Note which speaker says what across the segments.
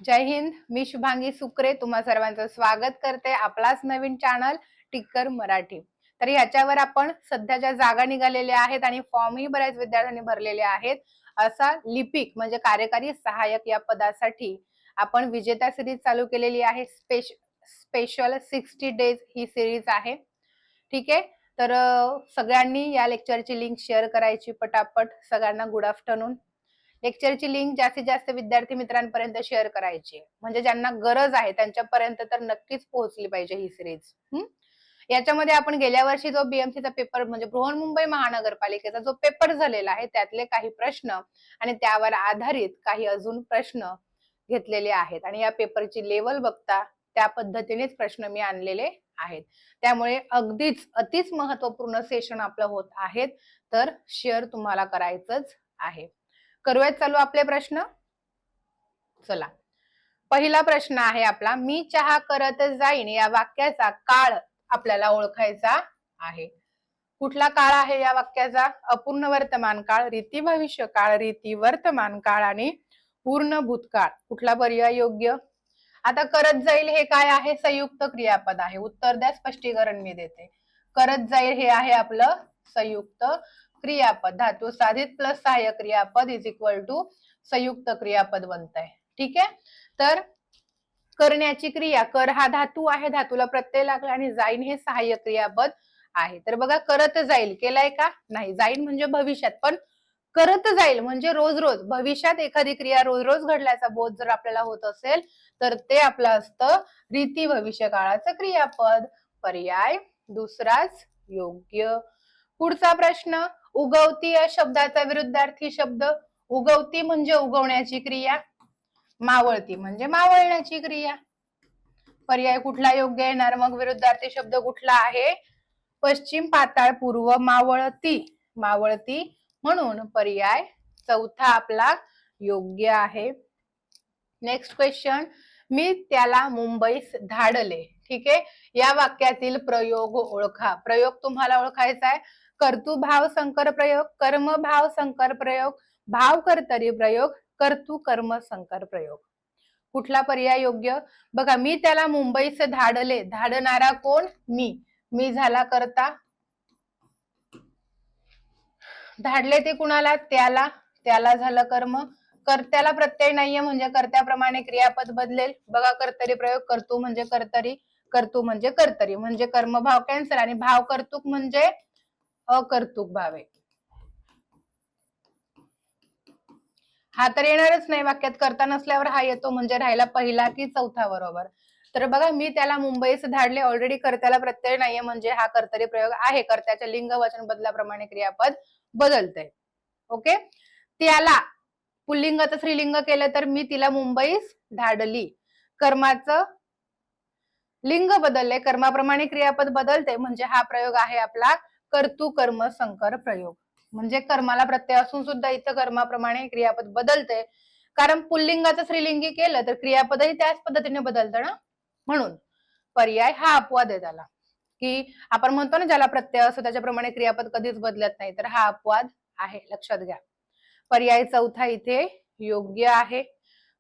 Speaker 1: जय हिंद. मी शुभांगी सुक्रे तुम्हा सर्वांचं स्वागत करते आपलाच नवीन चॅनल टिक्कर मराठी. तर याच्यावर आपण सध्या ज्या जागा निघालेल्या आहेत आणि फॉर्मही बऱ्याच विद्यार्थ्यांनी भरलेले आहेत, असा लिपिक म्हणजे कार्यकारी सहाय्यक या पदासाठी आपण विजेता सिरीज चालू केलेली आहे. स्पेशल 60 डेज ही सिरीज आहे. ठीक आहे. तर सगळ्यांनी या लेक्चरची लिंक शेअर करायची पटापट. सगळ्यांना गुड आफ्टरनून. लेक्चरची लिंक जास्तीत जास्त विद्यार्थी मित्रांपर्यंत शेअर करायची, म्हणजे ज्यांना गरज आहे त्यांच्यापर्यंत तर नक्कीच पोहोचली पाहिजे ही सिरीज. याच्यामध्ये आपण गेल्या वर्षी जो बीएमसीचा पेपर म्हणजे बृहन्मुंबई महानगरपालिकेचा जो पेपर झालेला आहे त्यातले काही प्रश्न आणि त्यावर आधारित काही अजून प्रश्न घेतलेले आहेत आणि या पेपरची लेवल बघता त्या पद्धतीनेच प्रश्न मी आणलेले आहेत. त्यामुळे अगदीच अतिच महत्वपूर्ण सेशन आपलं होत आहेत, तर शेअर तुम्हाला करायचंच आहे. करूयात चालू आपले प्रश्न. चला, पहिला प्रश्न आहे आपला, मी चहा करत जाईन या वाक्याचा काळ आपल्याला ओळखायचा आहे. कुठला काळ आहे या वाक्याचा? अपूर्ण वर्तमान काळ, रीती भविष्य काळ, रीती वर्तमान काळ आणि पूर्ण भूतकाळ. कुठला पर्याय योग्य? आता करत जाईल हे काय आहे? संयुक्त क्रियापद आहे. उत्तर द्या, स्पष्टीकरण मी देते. करत जाईल हे आहे आपलं संयुक्त क्रियापद. धातू साधित प्लस सहाय्यक क्रियापद इज इक्वल टू संयुक्त क्रियापद बनतंय. ठीक आहे. तर करण्याची क्रिया, कर हा धातू आहे, धातूला प्रत्यय लागला आणि जाईन हे सहाय्यक क्रियापद आहे. तर बघा, करत जाईल केलाय का? नाही. जाईन म्हणजे भविष्यात, पण करत जाईल म्हणजे रोज रोज. भविष्यात एखादी क्रिया रोज रोज घडल्याचा बोध जर आपल्याला होत असेल तर ते आपलं असतं रीती भविष्य काळाचं क्रियापद. पर्याय दुसराच योग्य. पुढचा प्रश्न, उगवती या शब्दाचा विरुद्धार्थी शब्द. उगवती म्हणजे उगवण्याची क्रिया, मावळती म्हणजे मावळण्याची क्रिया. पर्याय कुठला योग्य येणार? मग विरुद्धार्थी शब्द कुठला आहे? पश्चिम पाताळ पूर्व मावळती. मावळती म्हणून पर्याय चौथा आपला योग्य आहे. नेक्स्ट क्वेश्चन, मी त्याला मुंबईस धाडले. ठीक आहे. या वाक्यातील प्रयोग ओळखा. प्रयोग तुम्हाला ओळखायचा आहे. कर्तृ भाव संकर प्रयोग, कर्म भाव संकर प्रयोग, भाव कर्तरी प्रयोग, कर्तृ कर्म संकर प्रयोग. कुठला पर्याय योग्य? बघा, मी त्याला मुंबईस धाडले. धाडणारा कोण? मी. मी झाला कर्ता. धाडले ते कुणाला? त्याला. त्याला झालं कर्म. कर्त्याला प्रत्यय नाहीये म्हणजे कर्त्याप्रमाणे क्रियापद बदलेल. बघा, कर्तरी प्रयोग, कर्तृ म्हणजे कर्तरी, कर्तृ म्हणजे कर्तरी म्हणजे कर्मभाव कॅन्सल आणि भाव कर्तुक म्हणजे अकर्तुक भाव आहे. हा तर येणारच नाही वाक्यात. कर्ता नसल्यावर हा येतो म्हणजे राहिला पहिला की चौथा बरोबर. तर बघा, मी त्याला मुंबईस धाडले. ऑलरेडी कर्त्याला प्रत्यय नाहीये म्हणजे हा कर्तरी प्रयोग आहे. कर्त्याच्या लिंग वचन बदलाप्रमाणे क्रियापद बदलते. ओके. त्याला पुल्लिंगाचं स्त्रीलिंग केलं तर मी तिला मुंबईस धाडली. कर्माचं लिंग बदलले, कर्माप्रमाणे क्रियापद बदलते म्हणजे हा प्रयोग आहे आपला कर्तृ कर्म संकर प्रयोग. म्हणजे कर्माला प्रत्यय असून सुद्धा इथं कर्माप्रमाणे क्रियापद बदलते, कारण पुल्लिंगाचं स्त्रीलिंगी केलं तर क्रियापदही त्याच पद्धतीने बदलतं ना. म्हणून पर्याय हा अपवाद आहे त्याला, की आपण म्हणतो ना ज्याला प्रत्यय असतो त्याच्याप्रमाणे क्रियापद कधीच बदलत नाही, तर हा अपवाद आहे, लक्षात घ्या. पर्याय चौथा इथे योग्य आहे.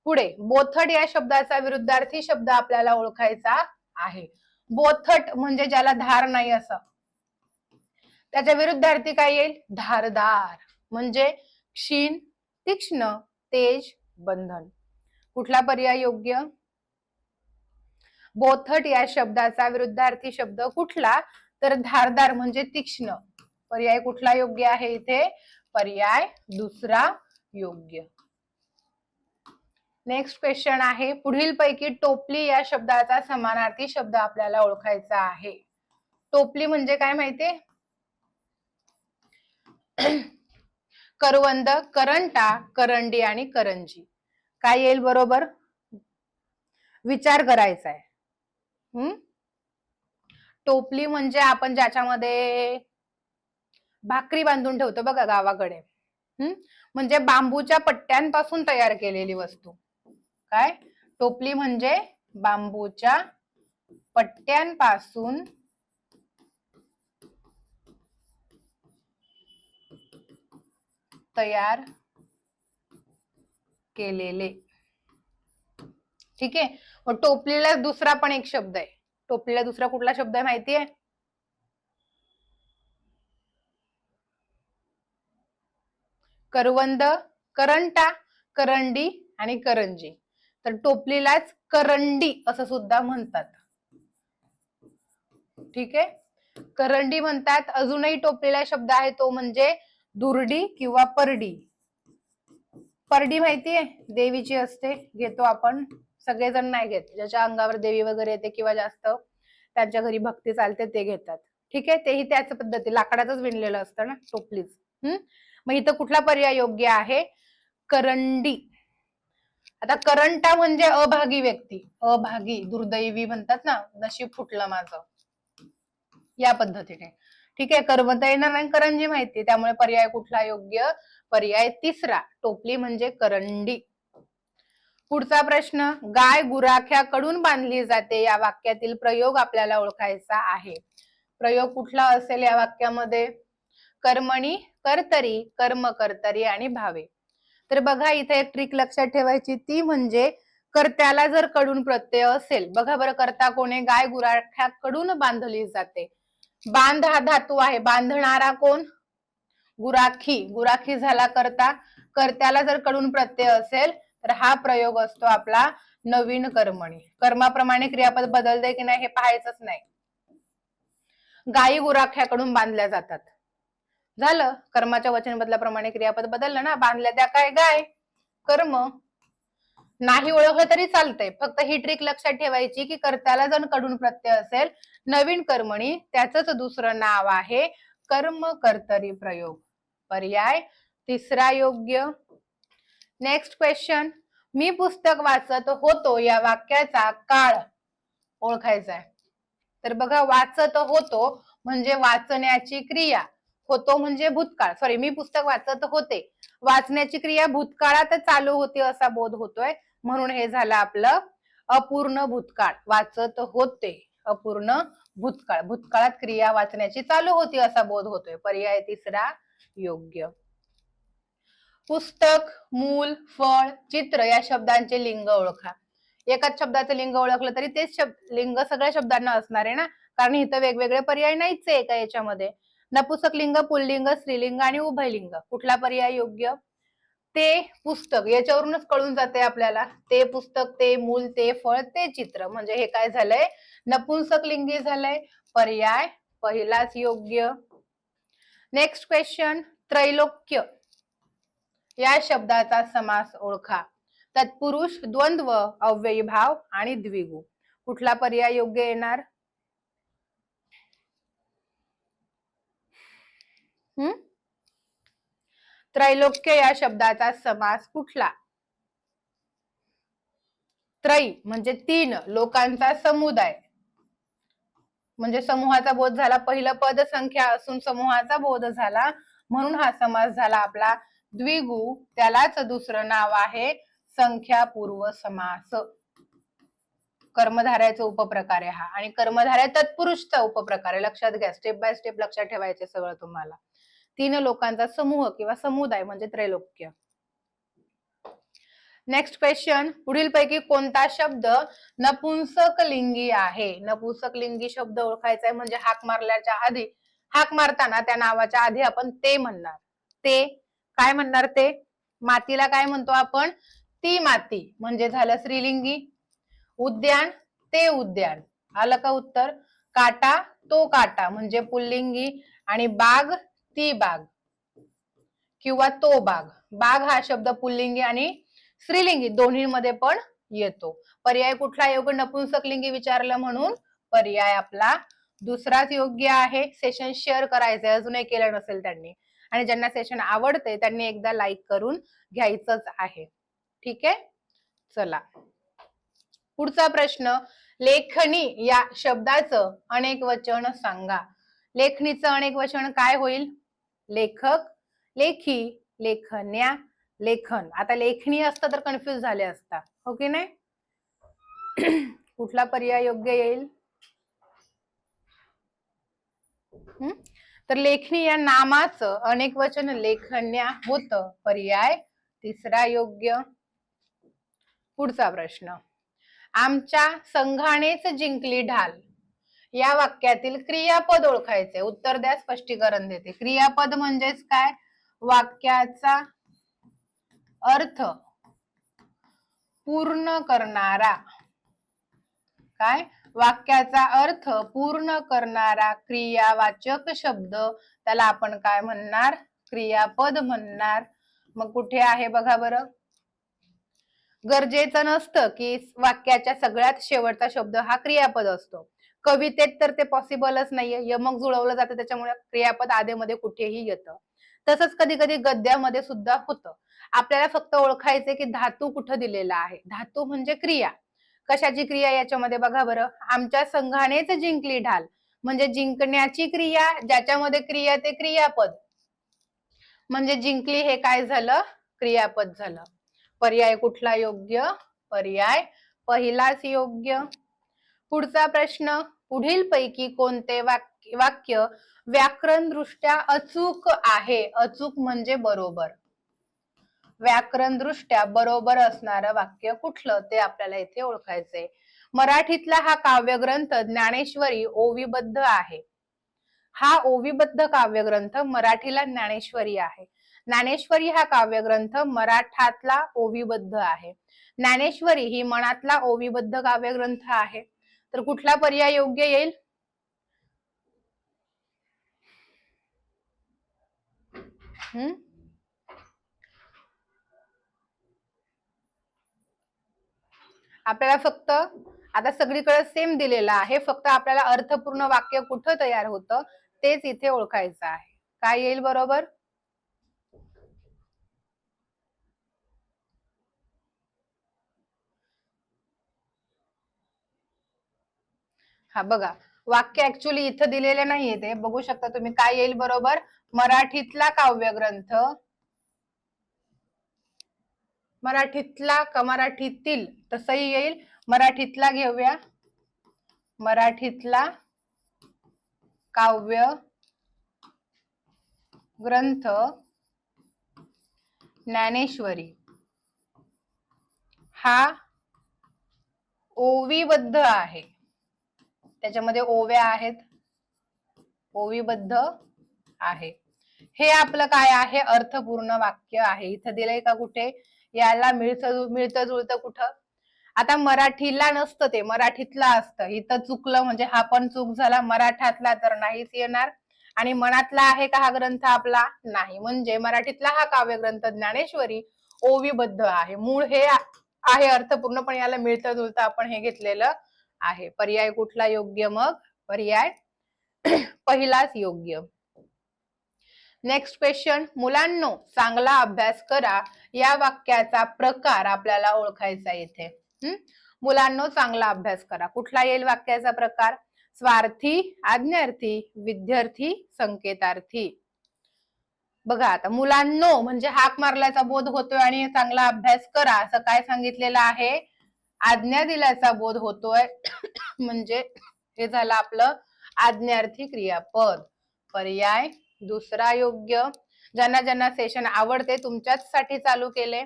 Speaker 1: पुढे, बोथट या शब्दाचा विरुद्धार्थी शब्द आपल्याला ओळखायचा आहे. बोथट म्हणजे ज्याला धार नाही असं. त्याच्या विरुद्धार्थी काय येईल? धारदार म्हणजे क्षीण, तीक्ष्ण, तेज, बंधन. कुठला पर्याय योग्य? बोथट या शब्दाचा विरुद्धार्थी शब्द कुठला? तर धारदार म्हणजे तीक्ष्ण. पर्याय कुठला योग्य आहे इथे? पर्याय दुसरा योग्य. नेक्स्ट क्वेश्चन आहे, पुढील पैकी टोपली या शब्दाचा समानार्थी शब्द आपल्याला ओळखायचा आहे. टोपली म्हणजे काय माहितीये? करवंद, करंटा, करंडी आणि करंजी. काय येईल बरोबर? विचार करायचा आहे. टोपली म्हणजे आपण ज्याच्यामध्ये भाकरी बांधून ठेवतो बघा गावाकडे. म्हणजे बांबूच्या पट्ट्यांपासून तयार केलेली वस्तू. काय? टोपली म्हणजे बांबूच्या पट्ट्यांपासून तयार केलेले ठीक आहे. मग टोपलीला दुसरा पण एक शब्द आहे. टोपलीला दुसरा कुठला शब्द आहे माहितीये? करवंद, करंटा, करंडी आणि करंजी. तर टोपलीलाच करंडी असं सुद्धा म्हणतात. ठीक आहे. करंडी म्हणतात. अजूनही टोपलीला शब्द आहे तो म्हणजे दुर्डी किंवा परडी. परडी माहितीये? देवीची असते, घेतो आपण. सगळेजण नाही घेत. ज्याच्या अंगावर देवी वगैरे येते किंवा जास्त त्यांच्या घरी भक्ती चालते ते घेतात. ठीक आहे. तेही त्याच पद्धती लाकडाचंच विणलेलं असतं ना टोपलीच. मग इथं कुठला पर्याय योग्य आहे? करंडी. आता करंटा म्हणजे अभागी व्यक्ती, अभागी, दुर्दैवी म्हणतात ना, नशीब फुटलं माझं, या पद्धतीने. ठीक आहे. करवंद येणार नाही, करंजी माहिती, त्यामुळे पर्याय कुठला योग्य? पर्याय तिसरा, टोपली म्हणजे करंडी. पुढचा प्रश्न, गाय गुराख्याकडून बांधली जाते या वाक्यातील प्रयोग आपल्याला ओळखायचा आहे. प्रयोग कुठला असेल या वाक्यामध्ये? कर्मणी, कर्तरी, कर्म कर्तरी आणि भावे. तर बघा इथे एक ट्रिक लक्षात ठेवायची, ती म्हणजे कर्त्याला जर कडून प्रत्यय असेल, बघा बरं कर्ता कोण? गाय गुराख्याकडून बांधली जाते. बांध हा धातू आहे, बांधणारा कोण? गुराखी. गुराखी झाला कर्ता. कर्त्याला जर कडून प्रत्यय असेल तर हा प्रयोग असतो आपला नवीन कर्मणी. कर्माप्रमाणे क्रियापद बदलते की नाही हे पाहायचंच नाही. गायी गुराख्याकडून बांधल्या जातात. झालं, कर्माच्या वचन बदलाप्रमाणे क्रियापद बदललं ना, बांधल्या त्या काय? गाय. कर्म. नाही ओळखलं तरी चालतंय, फक्त ही ट्रिक लक्षात ठेवायची की कर्त्याला जर कडून प्रत्यय असेल नवीन कर्मणी, त्याच दुसरं नाव आहे कर्म कर्तरी प्रयोग. पर्याय तिसरा योग्य. नेक्स्ट क्वेश्चन, मी पुस्तक वाचत होतो या वाक्याचा काळ ओळखायचा आहे. तर बघा, वाचत होतो म्हणजे वाचण्याची क्रिया, होतो म्हणजे भूतकाळ. सॉरी, मी पुस्तक वाचत होते, वाचण्याची क्रिया भूतकाळात चालू होती असा बोध होतोय, म्हणून हे झालं आपलं अपूर्ण भूतकाळ. वाचत होते, अपूर्ण भूतकाळ, भूतकाळात क्रिया वाचण्याची चालू होती असा बोध होतोय. पर्याय तिसरा योग्य. पुस्तक, मूल, फळ, चित्र या शब्दांचे लिंग ओळखा. एकाच शब्दाचं लिंग ओळखलं तरी तेच लिंग सगळ्या शब्दांना असणार आहे ना, कारण इथं वेगवेगळे पर्याय नाहीच आहे का याच्यामध्ये. नपुसक लिंग, पुल्लिंग, स्त्रीलिंग आणि उभयलिंग. कुठला पर्याय योग्य? ते पुस्तक, याच्यावरूनच कळून जाते आपल्याला. ते पुस्तक, ते मूल, ते फळ, ते चित्र, म्हणजे हे काय झालंय? नपुंसक लिंगी झालंय. पर्याय पहिलाच योग्य. नेक्स्ट क्वेश्चन, त्रैलोक्य या शब्दाचा समास ओळखा. तत्पुरुष, द्वंद्व, अव्ययीभाव आणि द्विगु. कुठला पर्याय योग्य येणार? त्रैलोक्य या शब्दाचा समास कुठला? त्रय म्हणजे तीन, लोकांचा समुदाय, म्हणजे समूहाचा बोध झाला. पहिलं पद संख्या असून समूहाचा बोध झाला, म्हणून हा समास झाला आपला द्विगु. त्यालाच दुसरं नाव आहे संख्यापूर्व समास. कर्मधारयाचा उपप्रकार आहे हा, आणि कर्मधारय तत्पुरुषचा उपप्रकार आहे. लक्षात घ्या, स्टेप बाय स्टेप लक्षात ठेवायचे सगळं तुम्हाला. तीन लोकांचा समूह किंवा समुदाय म्हणजे त्रैलोक्य. नेक्स्ट क्वेश्चन, पुढील पैकी कोणता शब्द नपुंसक लिंगी आहे? नपुंसक लिंगी शब्द ओळखायचा आहे, म्हणजे हाक मारल्याच्या आधी, हाक मारताना त्या नावाच्या आधी आपण ते म्हणणार. ते काय म्हणणार? ते मातीला काय म्हणतो आपण? ती माती, म्हणजे झालं स्त्रीलिंगी. उद्यान, ते उद्यान. आलं का उत्तर? काटा, तो काटा, म्हणजे पुल्लिंगी. आणि बाग, ती बाग किंवा तो बाग. बाग हा शब्द पुल्लिंगी आणि स्त्रीलिंगी दोन्हीमध्ये पण येतो. पर्याय कुठला योग्य? नपुंसक लिंगी विचारलं म्हणून पर्याय आपला दुसराच योग्य आहे. सेशन शेअर करायचंय अजूनही केलं नसेल त्यांनी, आणि ज्यांना सेशन आवडते त्यांनी एकदा लाईक करून घ्यायचंच आहे. ठीक आहे, चला पुढचा प्रश्न, लेखणी या शब्दाचं अनेक वचन सांगा. लेखणीचं अनेक वचन काय होईल? लेखक, लेखी, लेखन्या, लेखन. आता लेखणी असतं तर कन्फ्युज झाले असता, हो की नाही? कुठला पर्याय योग्य येईल? तर लेखणी या नामाचं अनेक वचन लेखन्या होतं. पर्याय तिसरा योग्य. पुढचा प्रश्न, आमच्या संघानेच जिंकली ढाल या वाक्यातील क्रियापद ओळखायचे. उत्तर द्या, स्पष्टीकरण देते. क्रियापद म्हणजेच काय? वाक्याचा अर्थ पूर्ण करणारा, काय? वाक्याचा अर्थ पूर्ण करणारा क्रियावाचक शब्द, त्याला आपण काय म्हणणार? क्रियापद म्हणणार. मग कुठे आहे बघा बरं. गरजेचं नसतं की वाक्याच्या सगळ्यात शेवटचा शब्द हा क्रियापद असतो. कवितेत तर ते पॉसिबलच नाहीये, यमक जुळवलं जातं, त्याच्यामुळे क्रियापद आधेमध्ये कुठेही येतं. तसंच कधी कधी गद्यामध्ये सुद्धा होतं. आपल्याला फक्त ओळखायचे की धातू कुठं दिलेला आहे. धातू म्हणजे क्रिया. कशाची क्रिया याच्यामध्ये बघा बरं. आमच्या संघानेच जिंकली ढाल म्हणजे जिंकण्याची क्रिया, ज्याच्यामध्ये क्रिया ते क्रियापद, म्हणजे जिंकली हे काय झालं? क्रियापद झालं. पर्याय कुठला योग्य? पर्याय पहिलाच योग्य. पुढचा प्रश्न, पुढील पैकी कोणते वाक्य व्याकरण दृष्ट्या अचूक आहे? अचूक म्हणजे बरोबर. व्याकरण दृष्ट्या बरोबर असणारं वाक्य कुठलं ते आपल्याला इथे ओळखायचंय. मराठीतला हा काव्यग्रंथ ज्ञानेश्वरी ओवीबद्ध आहे. हा ओवीबद्ध काव्यग्रंथ मराठीला ज्ञानेश्वरी आहे. ज्ञानेश्वरी हा काव्यग्रंथ मराठातला ओवीबद्ध आहे. ज्ञानेश्वरी ही मनातला ओवीबद्ध काव्यग्रंथ आहे. तर कुठला पर्याय योग्य येईल? आपल्याला फक्त आता सगळीकडे सेम दिलेला आहे, फक्त आपल्याला अर्थपूर्ण वाक्य कुठं तयार होतं तेच इथे ओळखायचं आहे. काय येईल बरोबर? हा बघा, वाक्य ऍक्च्युअली इथं दिलेले नाहीये, ते बघू शकता तुम्ही. काय येईल बरोबर? मराठीतला काव्यग्रंथ, मराठीतला का मराठीतील, तसंही येईल. मराठीतला घेऊया. मराठीतला काव्य ग्रंथ ज्ञानेश्वरी हा ओवीबद्ध आहे. त्याच्यामध्ये ओव्या आहेत, ओवीबद्ध आहे. हे आपलं काय आहे? अर्थपूर्ण वाक्य आहे. इथं दिलंय का कुठे? याला मिळतं जुळतं कुठं? आता मराठीला नसतं, ते मराठीतला असतं. इथं चुकलं म्हणजे हा पण चूक झाला. मराठातला तर नाहीच येणार. आणि मनातला आहे का हा ग्रंथ आपला? नाही. म्हणजे मराठीतला हा काव्यग्रंथ ज्ञानेश्वरी ओवीबद्ध आहे. मूळ हे आहे अर्थपूर्ण, पण याला मिळतं जुळतं आपण हे घेतलेलं आहे. पर्याय कुठला योग्य? मग पर्याय पहिलाच योग्य. नेक्स्ट क्वेश्चन, मुलांनो चांगला अभ्यास करा या वाक्याचा प्रकार आपल्याला ओळखायचा इथे. मुलांनो चांगला अभ्यास करा, कुठला येईल वाक्याचा प्रकार? स्वार्थी, आज्ञार्थी, विद्यार्थी, संकेतार्थी. बघा आता, मुलांनो म्हणजे हाक मारल्याचा बोध होतोय आणि चांगला अभ्यास करा असं काय सांगितलेलं आहे? आज्ञा दिल्याचा बोध होतोय म्हणजे हे झालं आपलं आज्ञार्थी क्रियापद. पर्याय दुसरा योग्य. ज्यांना ज्यांना सेशन आवडते, तुमच्याच साठी चालू केले,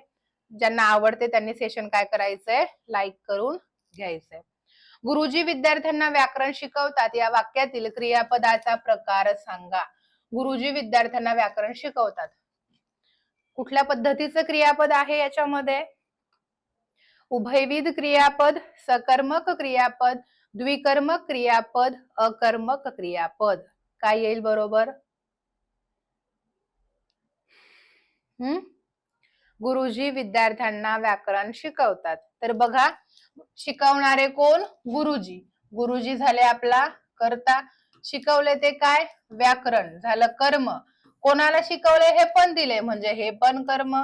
Speaker 1: ज्यांना आवडते त्यांनी सेशन काय करायचंय? लाईक करून घ्यायचंय. गुरुजी विद्यार्थ्यांना व्याकरण शिकवतात या वाक्यातील क्रियापदाचा प्रकार सांगा. गुरुजी विद्यार्थ्यांना व्याकरण शिकवतात. कुठल्या पद्धतीचं क्रियापद आहे याच्यामध्ये? उभयविध क्रियापद, सकर्मक क्रियापद, द्विकर्मक क्रियापद, अकर्मक क्रियापद. काय येईल बरोबर? गुरुजी विद्यार्थ्यांना व्याकरण शिकवतात. तर बघा, शिकवणारे कोण? गुरुजी. गुरुजी झाले आपला कर्ता. शिकवले ते काय? व्याकरण. झालं कर्म. कोणाला शिकवले हे पण दिले म्हणजे हे पण कर्म.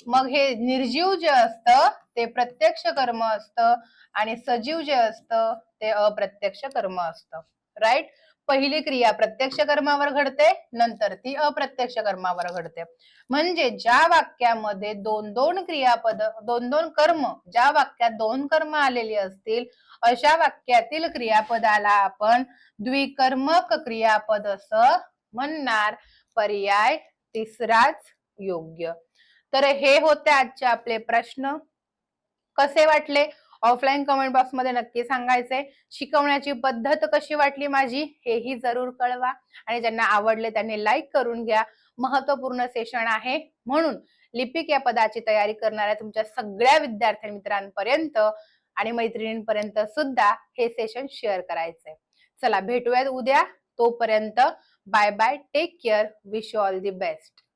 Speaker 1: मग हे निर्जीव जे असतं ते प्रत्यक्ष कर्म असतं आणि सजीव जे असतं ते अप्रत्यक्ष कर्म असतं. राईट? पहिली क्रिया प्रत्यक्ष कर्मावर घडते, नंतर ती अप्रत्यक्ष कर्मावर घडते. म्हणजे ज्या वाक्यामध्ये दोन दोन क्रियापद, दोन दोन कर्म, ज्या वाक्यात दोन कर्म आलेली असतील अशा वाक्यातील क्रियापदाला आपण द्विकर्मक क्रियापद असं म्हणणार. पर्याय तिसराच योग्य. तर हे होते आजचे आपले प्रश्न. कसे वाटले? ऑफलाईन कमेंट बॉक्स मध्ये नक्की सांगायचंय. शिकवण्याची पद्धत कशी वाटली माझी हेही जरूर कळवा आणि ज्यांना आवडले त्यांनी लाईक करून घ्या. महत्वपूर्ण सेशन आहे म्हणून लिपिक या पदाची तयारी करणाऱ्या तुमच्या सगळ्या विद्यार्थी मित्रांपर्यंत आणि मैत्रिणींपर्यंत सुद्धा हे सेशन शेअर करायचंय. चला भेटूयात उद्या. तोपर्यंत bye bye, take care, wish you all the best.